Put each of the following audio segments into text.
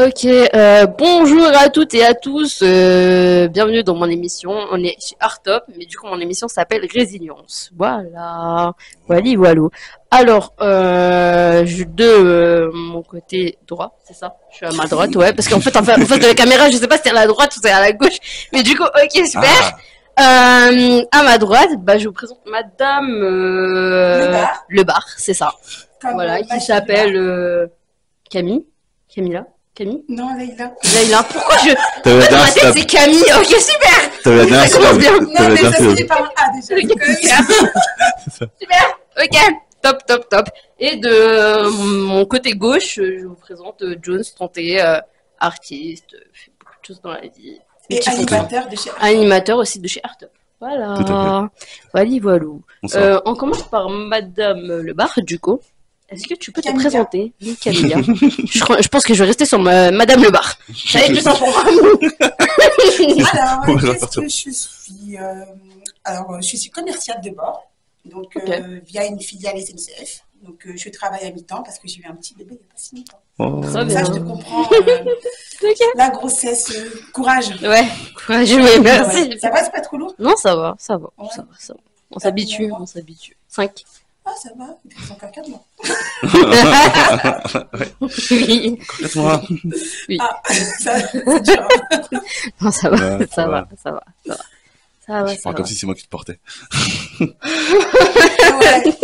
Ok, bonjour à toutes et à tous, bienvenue dans mon émission. On est chez Artop, mais du coup mon émission s'appelle Résilience. Voilà, voilou. Alors, de mon côté droit, c'est ça? Je suis à ma droite, ouais, parce qu'en fait, en face de la caméra, je sais pas si c'est à la droite ou c'est à la gauche, mais du coup, ok, super. À ma droite, bah, je vous présente Madame Le Bar, c'est ça. Comme voilà, qui s'appelle Camille. Camilla? Camille? Non, Leïla. Leïla, pourquoi je... T'avais la Dans ma dernière tête, c'est Camille, ok, super! T'avais la dernière Ça commence bien. Non, mais ça finit par un A déjà. Super, ok, top. Et de mon côté gauche, je vous présente Jones, tenté, artiste, fait beaucoup de choses dans la vie. Et animateur de chez Artop. Animateur aussi de chez Artop. Voilà. Tout à Voilou. Bonsoir. On commence par Madame Le Bar, du coup. Est-ce que tu peux te Camilla. présenter? Oui, Camilla. je pense que je vais rester sur Madame Le Bar. Ça va être plus simple pour moi. Alors, On va qu'est-ce partir. que je suis je suis commerciale de bord, donc Ok. via une filiale SNCF. Donc, je travaille à mi-temps parce que j'ai eu un petit bébé il n'y a pas si longtemps. Oh. Ça va. Ça, je te comprends. Ok. La grossesse, courage. Ouais, oui, merci. Ouais. Ça va, c'est pas trop lourd? Non, ça va. Ouais. On s'habitue. 5. Ah, ça va, il faut encore 4 mois. Oui. Laisse-moi. Ah, ça, c'est dur. Non, ça va, Ouais, ça va. Enfin, comme si c'est moi qui te portais. Ouais.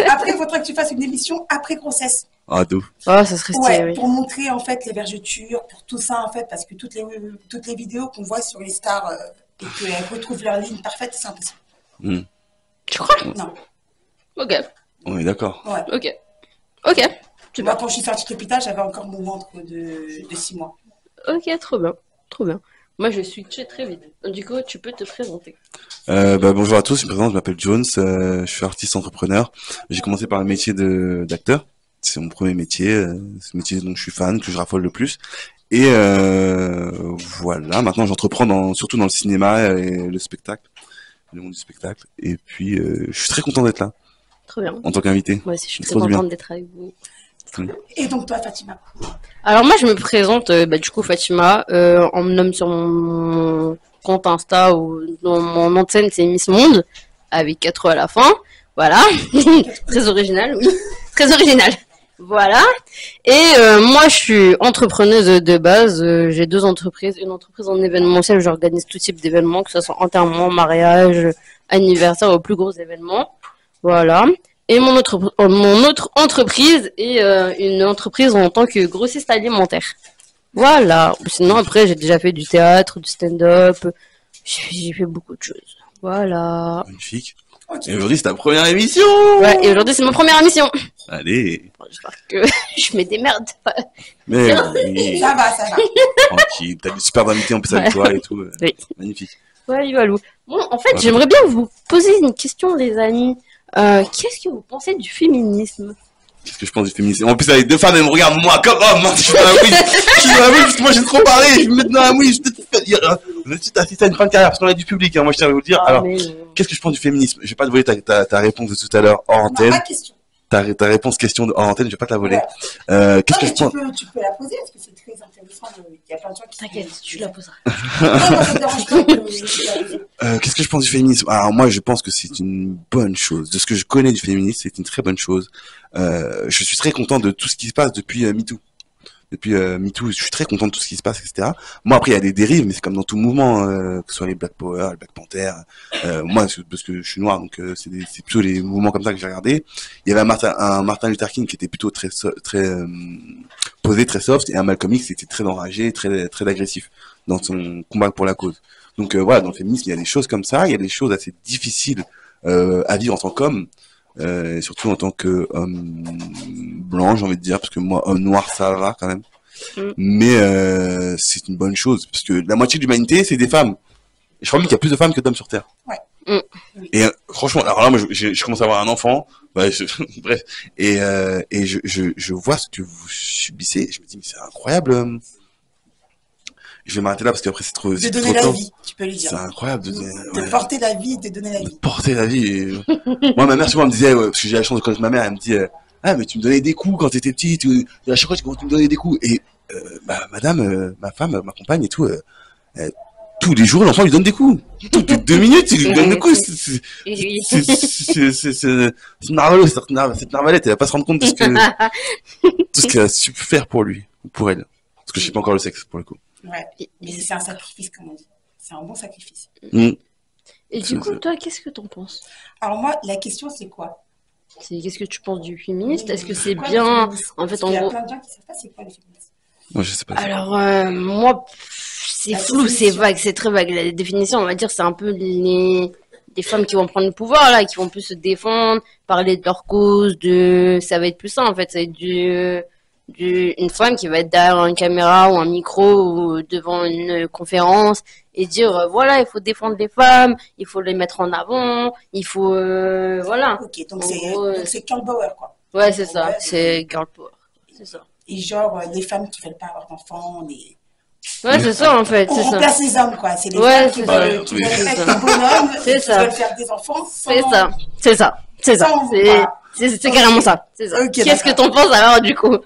Après, il faudrait que tu fasses une émission après grossesse. Ah, d'où? Oh, ça serait stylé, Ouais, oui. pour montrer en fait les vergetures, pour tout ça en fait, parce que toutes les vidéos qu'on voit sur les stars et qu'elles retrouvent leur ligne parfaite, c'est impossible. Tu crois? Non. Ok. On est d'accord. Ouais. Ok. Moi, Super. quand je suis sortie de l'hôpital, j'avais encore mon ventre de 6 mois. Ok, trop bien. Moi, je suis très vite. Du coup, tu peux te présenter. Bonjour à tous, je me présente, je m'appelle Jones, je suis artiste entrepreneur. J'ai commencé par le métier d'acteur. C'est mon premier métier, c'est le métier dont je suis fan, que je raffole le plus. Et voilà, maintenant j'entreprends surtout dans le cinéma et le spectacle, le monde du spectacle. Et puis, je suis très content d'être là, Trop bien. en tant qu'invité. Moi aussi, je suis très Trop du bien. contente d'être avec vous. Et donc toi, Fatima? Alors moi, je me présente, du coup, Fatima. On me nomme sur mon compte Insta ou dans mon nom de scène, c'est Miss Monde, avec 4 E à la fin. Voilà. Très original, oui. Très original. Voilà. Et moi, je suis entrepreneuse de base. J'ai 2 entreprises. Une entreprise en événementiel, j'organise tout type d'événements, que ce soit enterrement, mariage, anniversaire, aux plus gros événements. Voilà. Et mon autre entreprise est une entreprise en tant que grossiste alimentaire. Voilà. Sinon, après, j'ai déjà fait du théâtre, du stand-up. J'ai fait beaucoup de choses. Voilà. Magnifique. Ok. Et aujourd'hui, c'est ta première émission. Ouais, et aujourd'hui, c'est ma première émission. Allez. Bon, j'espère que je me démerde. Mais oui, Ça va. tranquille. T'as des super invités en plus avec toi et tout. Oui. Magnifique. Ouais, Ivalou. Bon, en fait, Ouais. j'aimerais bien vous poser une question, les amis. Qu'est-ce que vous pensez du féminisme? Qu'est-ce que je pense du féminisme? En plus, avec 2 femmes, elles me regardent moi comme homme. Je suis dans la mouise. Je suis dans la mouise parce que moi, j'ai trop parlé. Je vais me mettre dans la mouise. Je vais peut-être faire. Vous êtes assisté à une fin de carrière parce qu'on a du public. Hein. Moi, je tiens à vous le dire. Ah, Alors, mais, qu'est-ce que je pense du féminisme? Je vais pas te voler ta réponse de tout à l'heure hors Non, antenne. pas de question. Ta réponse question hors antenne, je vais pas te la voler. Ouais. Qu'est-ce que Non, je mais pense? tu peux la poser parce que c'est très intéressant. Il y a plein de gens qui. T'inquiète, tu la poseras. Non, ça me dérange pas que- Qu'est-ce que je pense du féminisme? Alors moi, je pense que c'est une bonne chose. De ce que je connais du féminisme, c'est une très bonne chose. Je suis très content de tout ce qui se passe depuis MeToo. Depuis MeToo, je suis très content de tout ce qui se passe, etc. Moi, après, il y a des dérives, mais c'est comme dans tout mouvement, que ce soit les Black Power, les Black Panther. Moi, parce que je suis noir, donc c'est plutôt les mouvements comme ça que j'ai regardé. Il y avait un Martin Luther King qui était plutôt très posé, très soft, et un Malcolm X qui était très enragé, très agressif dans son combat pour la cause. Donc voilà, dans le féminisme, il y a des choses comme ça, il y a des choses assez difficiles à vivre en tant qu'homme, et surtout en tant que homme blanc, j'ai envie de dire, parce que moi, homme noir, ça va quand même. Mais c'est une bonne chose, parce que la moitié de l'humanité, c'est des femmes. Et je crois même qu'il y a plus de femmes que d'hommes sur Terre. Ouais. Et franchement, alors là, moi, je commence à avoir un enfant, bref, et je vois ce que vous subissez, et je me dis, mais c'est incroyable. Je vais m'arrêter là parce qu'après c'est trop De c'est donner trop la tôt. vie, tu peux lui dire. C'est incroyable De ouais, porter la vie, de donner la de vie. porter la vie. Moi, ma mère souvent me disait, ouais, parce que j'ai la chance de connaître ma mère, elle me dit, ah mais tu me donnais des coups quand t'étais petite, à chaque fois tu me donnais des coups. Et bah, madame, ma femme, ma compagne et tout, tous les jours, l'enfant lui donne des coups. Toutes 2 minutes, il lui donne des coups. C'est une narvalette, cette narvalette, elle va pas se rendre compte de tout ce qu'elle a su faire pour lui, ou pour elle. Parce que je sais pas encore le sexe, pour le coup. Ouais, mais c'est un sacrifice, comme on dit. C'est un bon sacrifice. Mm. Et du coup, toi, qu'est-ce que t'en penses? Alors moi, la question, c'est quoi? Qu'est-ce que tu penses du féministe? Est-ce que C'est c'est quoi, le bien? féminisme? En fait, Parce en qu'il y a gros. plein de gens qui savent pas c'est quoi le féminisme. Moi, je sais pas. Alors, moi, c'est La flou, c'est définition. vague, c'est très vague. La définition, on va dire, c'est un peu les femmes qui vont prendre le pouvoir, là, qui vont plus se défendre, parler de leur cause, ça va être plus ça, en fait. Ça va être une femme qui va être derrière une caméra ou un micro ou devant une conférence et dire, voilà, il faut défendre les femmes, il faut les mettre en avant, il faut, voilà. Ok, donc En c'est gros, donc c'est Girl Power, quoi. Ouais, c'est ça, Ouais, c'est girl power. C'est ça. et genre, les femmes qui veulent pas avoir d'enfants, Ouais, c'est ça, en fait, on c'est ça. remplace les hommes, quoi. C'est les Ouais, femmes qui c'est ça. veulent, qui Oui. veulent C'est être ça. des bonhommes, C'est qui ça. veulent faire des enfants sans... C'est ça, c'est ça, c'est ça. Ça, on C'est voit pas. c'est carrément ça. C'est ça. Ok, Qu'est-ce que d'accord. t'en penses alors du coup?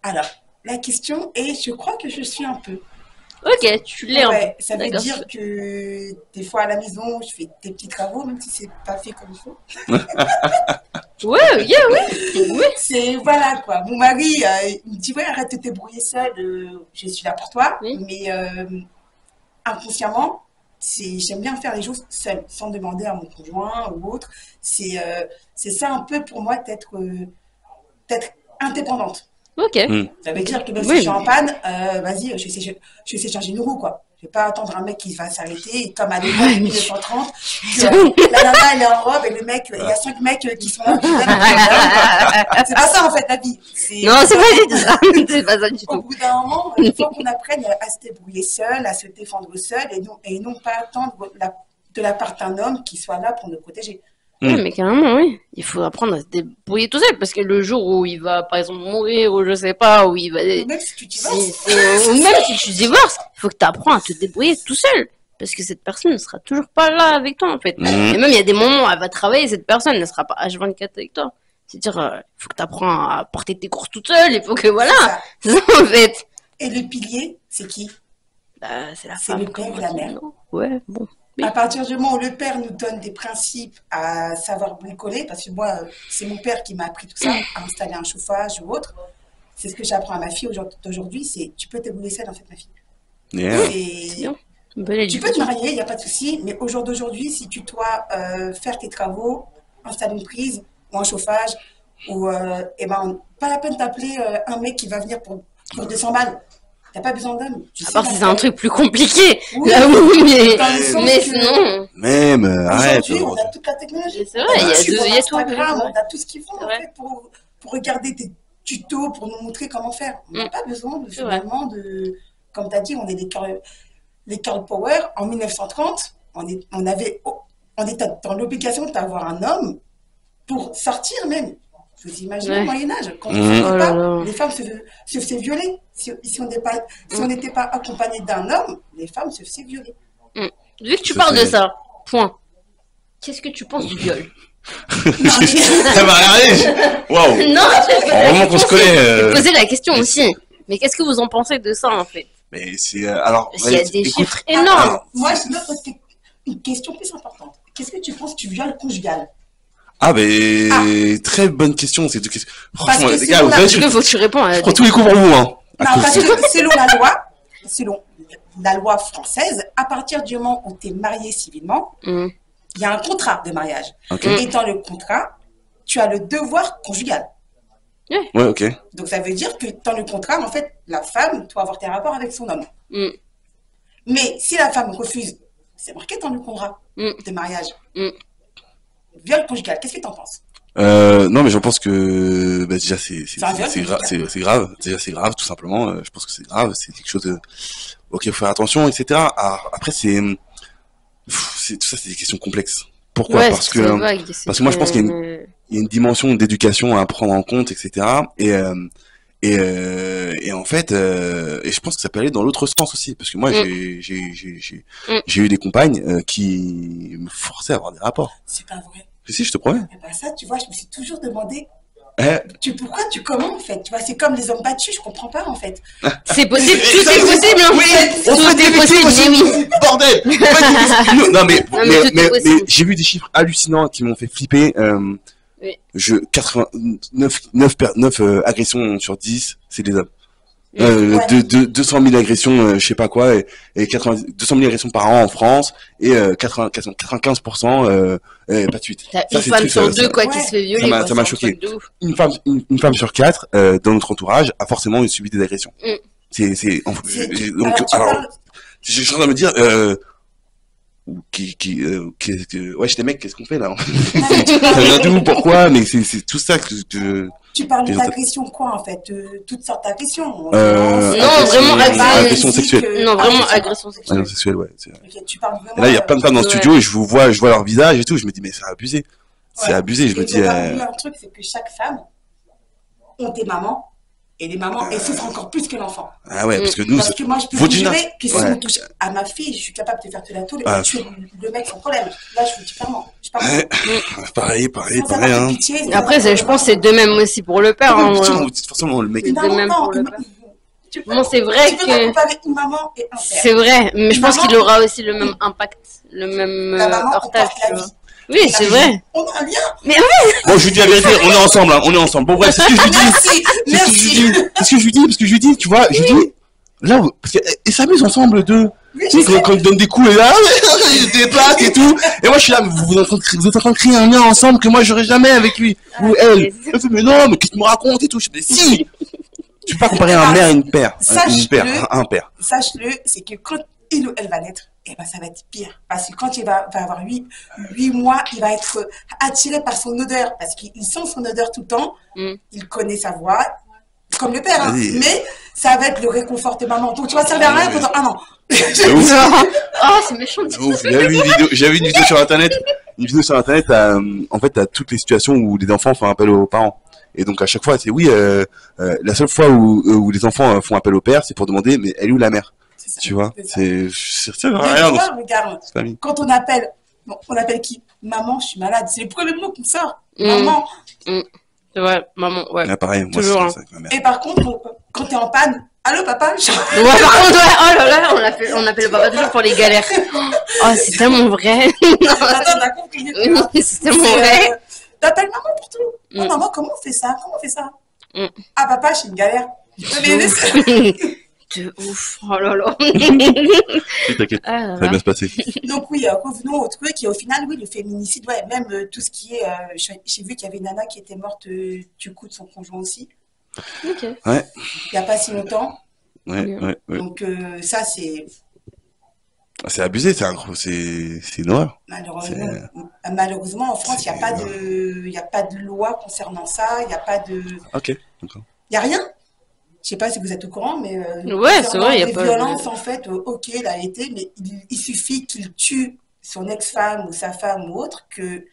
Alors, la question est, je crois que je suis un peu. Ok, tu l'es un Ouais, peu. ça veut D'accord. dire que des fois à la maison, je fais des petits travaux, même si c'est pas fait comme il faut. Ouais, yeah, oui. Oui. C'est, voilà, quoi. Mon mari, il me dit, ouais, arrête de te débrouiller seul, je suis là pour toi. Oui. Mais inconsciemment, j'aime bien faire les choses seule, sans demander à mon conjoint ou autre. C'est ça un peu pour moi d'être indépendante. Ok. Ça veut dire que même Oui, si je suis mais- en panne, vas-y, je sais changer une roue, quoi. Je vais pas attendre un mec qui va s'arrêter, et comme à l'époque, Ouais, mais- 1930, que la nana, elle est en robe, et le mec, il y a 5 mecs qui sont là, qui viennent. C'est pas ça, en fait, la vie. Non, c'est pas du tout ça. C'est pas ça du Au tout. bout d'un moment, il faut qu'on apprenne à se débrouiller seul, à se défendre seul, et non pas attendre de la part d'un homme qui soit là pour nous protéger. Oui, mais carrément, oui. Il faut apprendre à se débrouiller tout seul parce que le jour où il va, par exemple, mourir ou je sais pas, où il va. Même si tu divorces, Ou même si tu divorces, il faut que tu apprends à te débrouiller tout seul. Parce que cette personne ne sera toujours pas là avec toi, en fait. Mhm. Et même, il y a des moments où elle va travailler, cette personne ne sera pas H24 avec toi. C'est-à-dire, il faut que tu apprends à porter tes courses toute seule, il faut que, voilà. ça. C'est ça, en fait. Et le pilier, c'est qui? Bah, c'est la C'est femme. le père comme et la on dit, mère. non Ouais, bon. Oui. À partir du moment où le père nous donne des principes à savoir bricoler, parce que moi, c'est mon père qui m'a appris tout ça, à installer un chauffage ou autre, c'est ce que j'apprends à ma fille d'aujourd'hui, c'est tu peux te débrouiller seule, en fait, ma fille. Yeah. C'est bien. Une bonne Tu peux te éducation. marier, il n'y a pas de souci, mais au jour d'aujourd'hui, si tu dois faire tes travaux, installer une prise ou un chauffage, ou eh ben, pas la peine d'appeler un mec qui va venir pour 200 balles. T'as pas besoin d'homme. Tu À sais part la si c'est un faire. truc plus compliqué. Oui. Là, oui, mais, Dans le sens mais que- sinon. Même, arrête. Aujourd'hui, on a toute la technologie. C'est vrai, il y a YouTube, deux- on il y a tout. Instagram, Ouais. on a tout ce qu'il faut C'est en vrai. fait, pour regarder des tutos, pour nous montrer comment faire. On n'a pas besoin C'est vrai. finalement comme tu as dit, on est les Girl Power. En 1930, on était dans l'obligation d'avoir un homme pour sortir même. Vous imaginez Ouais. au Moyen-Âge, quand Mhm. on sortait Oh là pas, là. les femmes se faisaient violer. Si on n'était pas accompagné d'un homme, les femmes se faisaient violer. Vu que tu Ça, parles de c'est- ça, point. Qu'est-ce que tu penses du viol? Elle m'a regardé. Waouh. Non, Heureusement qu'on se connaît. je posais la question aussi. Mais qu'est-ce que vous en pensez de ça, en fait? Mais c'est alors. Parce qu'il y a ouais, des écoute, chiffres énormes. Moi, je me pose une question plus importante. Qu'est-ce que tu penses du viol conjugal? Ah ben très bonne question, c'est deux questions. Franchement, que les c'est gars, mon vous avis. savez, Parce qu'il faut que tu réponds à je prends tous les coups pour vous, hein. À Non, cause- parce que selon la loi française, à partir du moment où tu es marié civilement, Hum. il y a un contrat de mariage. Ok. Et dans le contrat, tu as le devoir conjugal. Ouais, ok. Donc ça veut dire que dans le contrat, en fait, la femme doit avoir des rapports avec son homme. Hum. Mais si la femme refuse, c'est marqué dans le contrat Mm. de mariage. Mm. Viol conjugal, qu'est-ce que tu en penses? Non, mais j'en pense que bah, déjà C'est un viol, c'est grave. Déjà c'est grave, tout simplement. Je pense que c'est grave, c'est quelque chose auquel il faut faire attention, etc. Après tout ça, c'est des questions complexes. Pourquoi? Ouais, Parce c'est que très vague, c'est parce que moi, je pense qu'il y a très- il y a une dimension d'éducation à prendre en compte, etc. Et en fait, et je pense que ça peut aller dans l'autre sens aussi, parce que moi, j'ai eu des compagnes qui me forçaient à avoir des rapports. C'est pas vrai. Si, je te promets. Et ben ça, tu vois, je me suis toujours demandé Pourquoi tu comment en fait? Tu vois, c'est comme les hommes battus, je comprends pas en fait. C'est possible, tout est possible, hein. Oui, on Tout fait est des possible, possibles, mais oui. bordel. Non, mais Non, mais tout est possible. j'ai vu des chiffres hallucinants qui m'ont fait flipper. Oui. 9 agressions sur 10, c'est des hommes. Ouais. 200 000 agressions, je sais pas quoi, et 200 000 agressions par an en France, et 95% pas de suite. T'as Ça, une c'est femme truc, sur ça- deux, ça- quoi, qui se fait violer, ça quoi. m'a C'est un choqué. truc de ouf. Une femme sur 4 dans notre entourage a forcément subi des agressions. Donc, Alors, tu alors, parles- je suis en train de me dire, wesh les mecs, qu'est-ce qu'on fait là? non, mais tu Ça parles- vient d'où, pourquoi? Mais c'est tout ça que Tu parles J'ai- d'agression quoi en fait? Toutes sortes d'agressions. Non, vraiment agression sexuelle. Non, vraiment agression sexuelle. agression sexuelle, ouais. Ok, tu parles vraiment. Et là, il y a plein de femmes dans le Ouais. studio et je vois leur visage et tout. Je me dis, mais c'est abusé. C'est Ouais. abusé. Je me Et dis, faut pas oublier un truc, c'est que chaque femme ont des mamans. Et les mamans, elles souffrent encore plus que l'enfant. ah ouais, parce que nous, Parce que moi, je peux vous Vaudina. jurer que si Ouais. on touche à ma fille, je suis capable de faire de la tôle et Ah. de tuer le mec sans problème. Là, je vous dis clairement. Je parle ouais, pareil, sans avoir hein. de pitié. Après, je pense que c'est de même aussi pour le père. Hein, Forcément, ouais. forcément, le mec. C'est de même pour le père. Tu peux Bon, c'est vrai tu peux pas que comparer une maman et un père. c'est vrai, mais je pense Maman- qu'il aura aussi le même impact, le même La maman, on heurtage, porte tu la vois. vie. Oui, c'est vrai. On a un lien. Bon, je lui dis la vérité, on est ensemble, hein, on est ensemble. Bon, bref, c'est ce que je lui dis. Merci, C'est ce que je lui merci. dis. C'est ce que je lui dis, parce que je lui dis, tu vois, je lui dis, là, parce qu'ils s'amusent ensemble, deux. Oui, Tu sais, je sais. quand ils donnent des coups, et là, ils se déplacent et tout. Et moi, je suis là, mais vous êtes en train de créer un lien ensemble que moi, j'aurais jamais avec lui. Ou elle. Elle fait, mais non, mais qu'est-ce que tu me racontes et tout. Je dis, mais si! Tu peux pas comparer un mère et une père. Une père, un père. Sache-le, c'est que quand il ou elle va naître, eh ben, ça va être pire. Parce que quand il va avoir 8 mois, il va être attiré par son odeur. Parce qu'il sent son odeur tout le temps. Il connaît sa voix. Comme le père, hein. Vas-y. Mais ça va être le réconfort de maman. Donc tu vas servir à rien pendant 1 an. C'est ouf. Oh, c'est méchant. C'est ouf. J'avais vu une vidéo sur internet. Une vidéo sur internet, en fait, t'as toutes les situations où les enfants font appel aux parents. Et donc, à chaque fois, c'est oui, la seule fois où les enfants font appel au père, c'est pour demander, mais elle est où la mère? C'est ça. Tu vois? C'est C'est Mais rien tu dans vois, regarde, cette famille. quand on appelle qui? Maman, je suis malade. C'est le premier mot qui me sort. Mm. Maman. C'est vrai, maman, ouais. Ah, pareil, moi, c'est Toujours, comme hein. ça avec ma mère. Et par contre, quand t'es en panne, allô papa? Ouais, par contre, ouais, oh là là, on appelle le papa toujours pour les galères. Oh, c'est tellement vrai. Attends, t'as compris. Oui, c'est tellement vrai. T'appelles maman pour tout. Oh Mm. maman, comment on fait ça? Comment on fait ça? Mm. Ah papa, j'ai une galère. De ouf. Oh là là. Oui, t'inquiète, Ah là ça va là. bien se passer. Donc oui, revenons au truc. Et au final, oui, le féminicide, ouais, même tout ce qui est... j'ai vu qu'il y avait une nana qui était morte du coup de son conjoint aussi, Ok. il n'y a pas si longtemps. Ouais. Donc ça, c'est C'est abusé, c'est une horreur. malheureusement en France, il n'y a pas de loi concernant ça. Il n'y a pas de... Ok, d'accord. Il n'y a rien. Je sais pas si vous êtes au courant, mais Ouais, c'est vrai, il y a les pas de- violences, en fait, ok, il a été, mais il suffit qu'il tue son ex-femme ou sa femme ou autre, que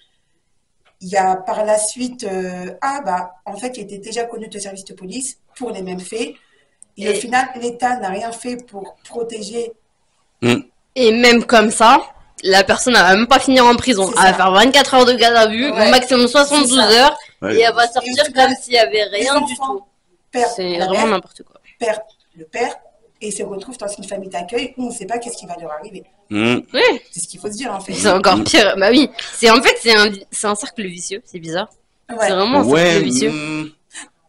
il y a par la suite, en fait, il était déjà connu de service de police pour les mêmes faits. Et au final, l'État n'a rien fait pour protéger. Et même comme ça, la personne elle va même pas finir en prison. C'est Elle va ça. faire 24 heures de garde à vue, Ouais. maximum 72 C'est ça. heures, Ouais. et elle va Et sortir au final, comme s'il y avait rien les du enfants tout. perdent C'est la vraiment mère, n'importe quoi. perdent le père et se retrouvent dans une famille d'accueil où on ne sait pas qu'est-ce qui va leur arriver. Oui, C'est ce qu'il faut se dire, en fait. c'est encore pire. Bah oui, c'est un cercle vicieux, c'est bizarre. Ouais. C'est vraiment un Ouais, cercle vicieux.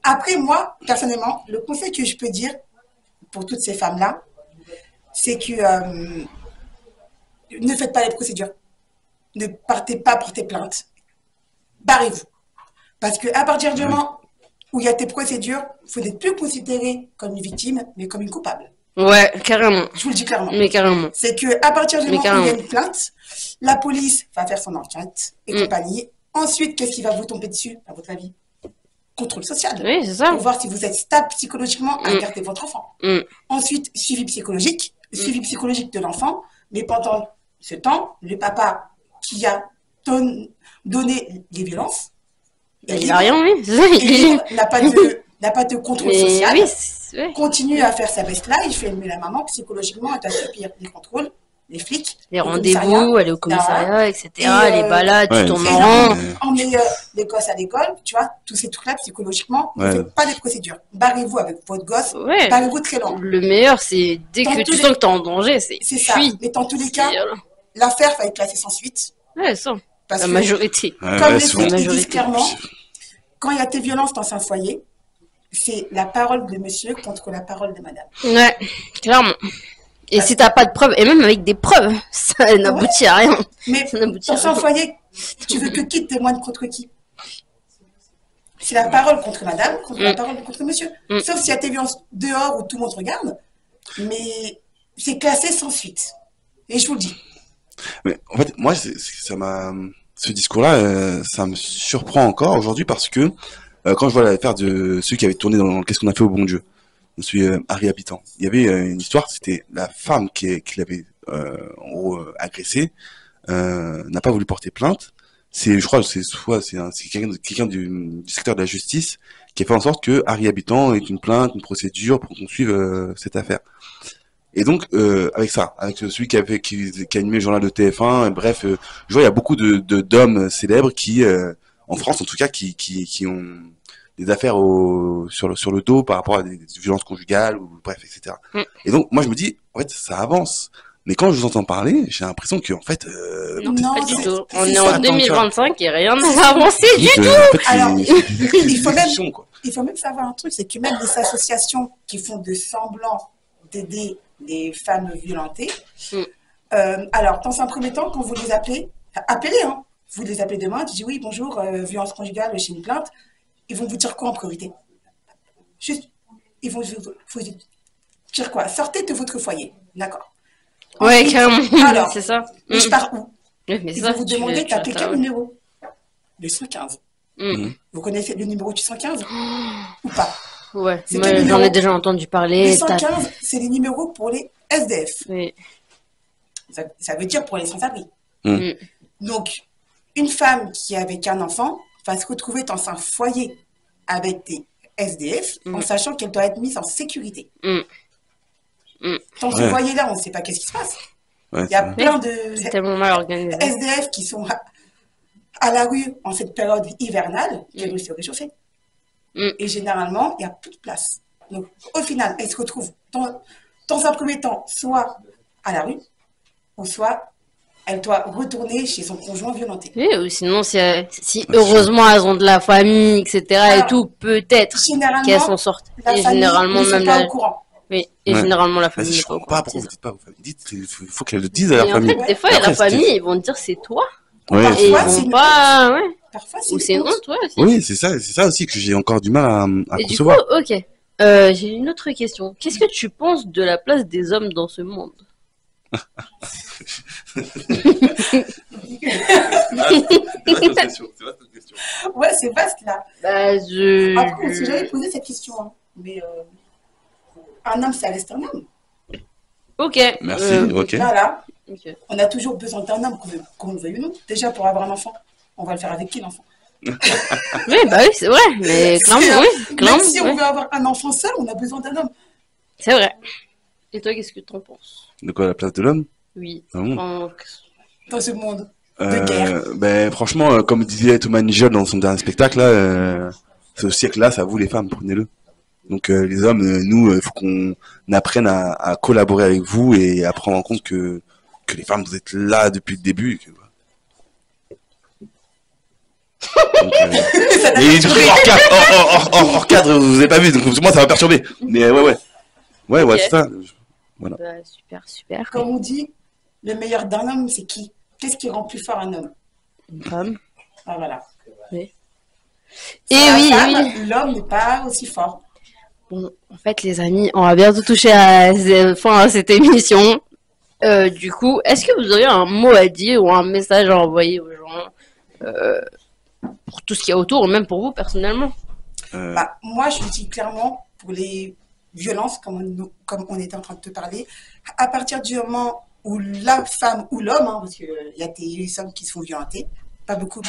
Après, moi, personnellement, le conseil que je peux dire pour toutes ces femmes-là, c'est que ne faites pas les procédures. Ne partez pas porter plainte. Barrez-vous. Parce qu'à partir du moment où il y a tes procédures, vous n'êtes plus considéré comme une victime, mais comme une coupable. Ouais, carrément. Je vous le dis clairement. Mais carrément. C'est qu'à partir du Mais moment où il y a carrément. une plainte, la police va faire son enquête et Mm. compagnie. Ensuite, qu'est-ce qui va vous tomber dessus, à votre avis? Contrôle social. Oui, c'est ça. Pour voir si vous êtes stable psychologiquement à Mm. garder votre enfant. Mm. Ensuite, suivi psychologique de l'enfant. Mais pendant ce temps, le papa qui a donné les violences, est Il a libre. rien, oui. C'est ça, Et il est... libre, n'a pas de contrôle Mais social. oui, c'est... ouais. Continue à faire sa best life, fait aimer la maman, psychologiquement, elle doit subir des contrôles. les flics, Les au commissariat, rendez-vous, aller au commissariat, etc. Et, les balades, tu Ouais, tournes et en c'est- rond. emmener les gosses à l'école, tu vois, tous ces trucs-là, psychologiquement, ne Ouais. faites pas des procédures. Barrez-vous avec votre gosse, Ouais. barrez-vous très loin. Le meilleur, c'est dès Dans que tous tu les- sens que t'es en danger, c'est C'est ça. fuis. Mais dans tous les C'est- cas, l'affaire va être classée sans suite. Ouais, ça. Parce La que, majorité. Ouais, comme ouais, les souvent. flics disent majorité. clairement, quand il y a des violences dans un foyer, c'est la parole de monsieur contre la parole de madame. Ouais, clairement. Et si t'as pas de preuves, et même avec des preuves, ça n'aboutit à rien. Mais Ça n'aboutit à dans un rien. foyer, tu veux que qui témoigne contre qui? C'est la parole contre madame, contre la parole contre monsieur. Sauf s'il y a des violences dehors où tout le monde regarde, mais c'est classé sans suite. Et je vous le dis. Mais en fait, moi, ça m'a, ce discours-là, ça me surprend encore aujourd'hui parce que quand je vois l'affaire de celui qui avait tourné dans Qu'est-ce qu'on a fait au bon Dieu, je suis Harry Habitant. Il y avait une histoire, c'était la femme qui l'avait en gros agressé, n'a pas voulu porter plainte. Je crois, c'est quelqu'un du secteur de la justice qui a fait en sorte que Harry Habitant ait une plainte, une procédure pour qu'on suive cette affaire. Et donc, avec ça, avec celui qui a animé le journal de TF1, bref, je vois il y a beaucoup d'hommes célèbres qui, en France en tout cas, qui ont des affaires sur le dos par rapport à des violences conjugales ou bref, etc. Et donc, moi je me dis, en fait, ça avance. Mais quand je vous entends parler, j'ai l'impression que en fait, Non, pas du tout. On c'est est ça, en attends, 2025 et rien n'a avancé du tout. en fait, Alors, il faut même- même, quoi. Il faut même savoir un truc, c'est que même les associations qui font de semblant d'aider les femmes violentées, alors, dans un premier temps, quand vous les appelez, appelez, hein. Vous les appelez demain, tu dis oui, bonjour, violence conjugale chez une plainte. Ils vont vous dire quoi en priorité? Juste, ils vont vous dire quoi? Sortez de votre foyer, d'accord. Ouais, Ensuite, carrément. alors, C'est ça. mais je pars où? Ouais, mais Ils ça, vont vous tu- demander tu d'appeler vas quel savoir. numéro? Le 115. Vous connaissez le numéro du 115 ou pas? Ouais, C'est moi quel j'en ai numéro? déjà entendu Le parler. 115, c'est les numéros pour les SDF. Oui. Ça veut dire pour les sans-abri. Mm. Donc, une femme qui est avec un enfant va se retrouver dans un foyer avec des SDF en sachant qu'elle doit être mise en sécurité. Dans ce Ouais. foyer-là, on ne sait pas qu'est-ce qui se passe. Ouais, Il y a c'est- plein C'est de tellement mal organisé. SDF qui sont à la rue en cette période hivernale, qui veulent se réchauffer. Et généralement, il n'y a plus de place. Donc, au final, elle se retrouve dans un premier temps, soit à la rue, ou soit elle doit retourner chez son conjoint violenté. Oui, ou sinon, si heureusement elles ont de la famille, etc. et Alors, tout, peut-être Généralement, qu'elles s'en sortent. la Et famille généralement, ne sont même pas la... au courant. Oui, et Ouais. généralement, la Vas-y, famille je n'est pas au comprends courant. pas pourquoi c'est vous ça. dites pas à vos familles. Dites, il faut qu'elles le disent à Et leur en famille. fait, des fois, il y a la Après, famille, ils vont dire c'est toi. Ouais, Et Parfois, ils c'est vont une pas... Ouais. Parfois, c'est Ou une c'est une honte. honte, ouais. oui, c'est ça aussi que j'ai encore du mal à Et du coup, concevoir. ok. J'ai une autre question. Qu'est-ce que tu penses de la place des hommes dans ce monde? Ouais, c'est vaste là. Bah, Après, on ne s'est jamais posé cette question. Hein. Mais un homme, ça reste un homme. Ok. Merci, ok. Voilà. Ok. On a toujours besoin d'un homme, qu'on le veuille ou non. Déjà, pour avoir un enfant, on va le faire avec qui l'enfant? Oui, bah oui, c'est vrai. Mais clairement, oui. Clairement, Même si on ouais. veut avoir un enfant seul, on a besoin d'un homme. C'est vrai. Et toi, qu'est-ce que t'en penses? De quoi, la place de l'homme? Oui. Ah bon Dans ce monde de guerre. Ben, franchement, comme disait Thomas Nigel dans son dernier spectacle, là, ce siècle-là, c'est à vous les femmes, prenez-le. Donc les hommes, nous, il faut qu'on apprenne à collaborer avec vous et à prendre en compte que les femmes, vous êtes là depuis le début. Donc, et du coup, hors cadre, vous avez pas vu, donc moi ça m'a perturbé. Mais ouais, Ok. c'est ça. Bah, super, super. Comme on dit, le meilleur d'un homme, c'est qui? Qu'est-ce qui rend plus fort un homme? Une femme. Ah, voilà. Oui. Sans Et la oui, femme, oui. l'homme n'est pas aussi fort. Bon, en fait, les amis, on va bientôt toucher à cette émission. Du coup, est-ce que vous auriez un mot à dire ou un message à envoyer aux gens pour tout ce qu'il y a autour, ou même pour vous personnellement? Bah, moi, je dis clairement, pour les violences, comme on était en train de te parler, à partir du moment où la femme ou l'homme, hein, parce qu'il y a des hommes qui se font violenter, pas beaucoup,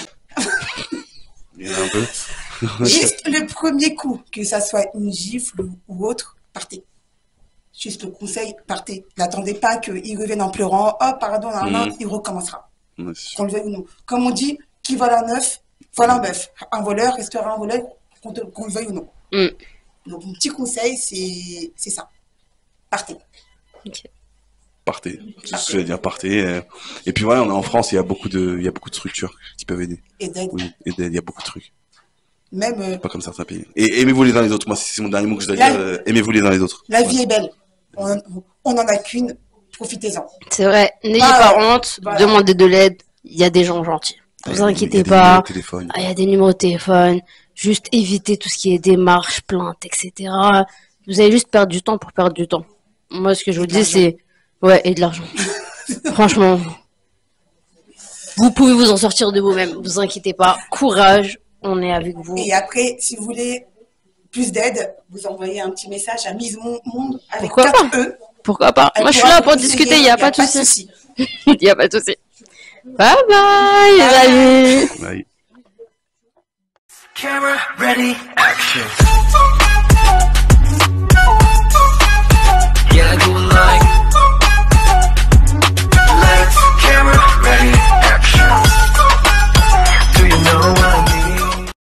Il y en a un peu. juste le premier coup, que ça soit une gifle ou autre, partez. Juste le conseil, partez. N'attendez pas qu'il revienne en pleurant. Oh, pardon, il recommencera. Ouais, c'est sûr. Qu'on le veuille ou non. Comme on dit, qui vole un œuf, vole un bœuf. Un voleur restera un voleur, qu'on le veuille ou non. Mm. Donc, mon petit conseil, c'est ça. Partez. Ok. Partez. C'est ce que je veux dire, partez. Et puis voilà, on est en France, il y a beaucoup de structures qui peuvent aider. Et d'aide. Oui, et d'aide, il y a beaucoup de trucs. Même, Pas comme certains pays. Et aimez-vous les uns les autres. Moi, c'est mon dernier mot que je dois La- dire. Aimez-vous les uns les autres. la vie est belle. On en a qu'une. Profitez-en. C'est vrai, n'ayez Bah, pas honte, voilà. demandez de l'aide, il y a des gens gentils. Ne vous inquiétez Il y a des pas, numéros de téléphone. il y a des numéros de téléphone, juste évitez tout ce qui est démarches, plaintes, etc. Vous allez juste perdre du temps pour perdre du temps. Moi, ce que je vous de dis, c'est... Ouais, et de l'argent. Franchement, vous pouvez vous en sortir de vous-même, ne vous inquiétez pas, courage, on est avec vous. Et après, si vous voulez plus d'aide, vous envoyez un petit message à Mise Monde avec Pourquoi 4 E. Pourquoi pas? Elle Moi, je suis pourra là pour vous discuter, conseiller, il n'y a pas de souci. souci. Il n'y a pas de souci. Bye bye, les amis. Bye. Camera ready, action.